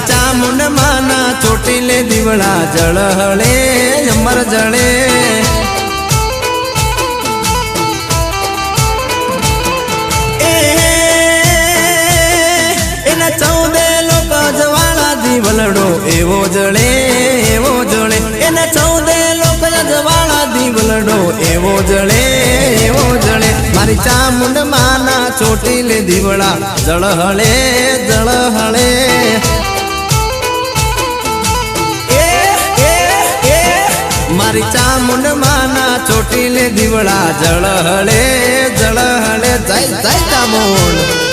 ચામુંડ માના ચોટીલે દીવડા જળહળે અમર જળે એના 14 લોક જવાળા દીવલડો એવો જળે એના 14 લોક જવાળા દીવલડો એવો જળે મારી ચામુંડ માના ચોટીલે દીવડા જળહળે મારી ચામુંડ માના ચોટીલે દીવડા જળહળે જય ચામુંડ।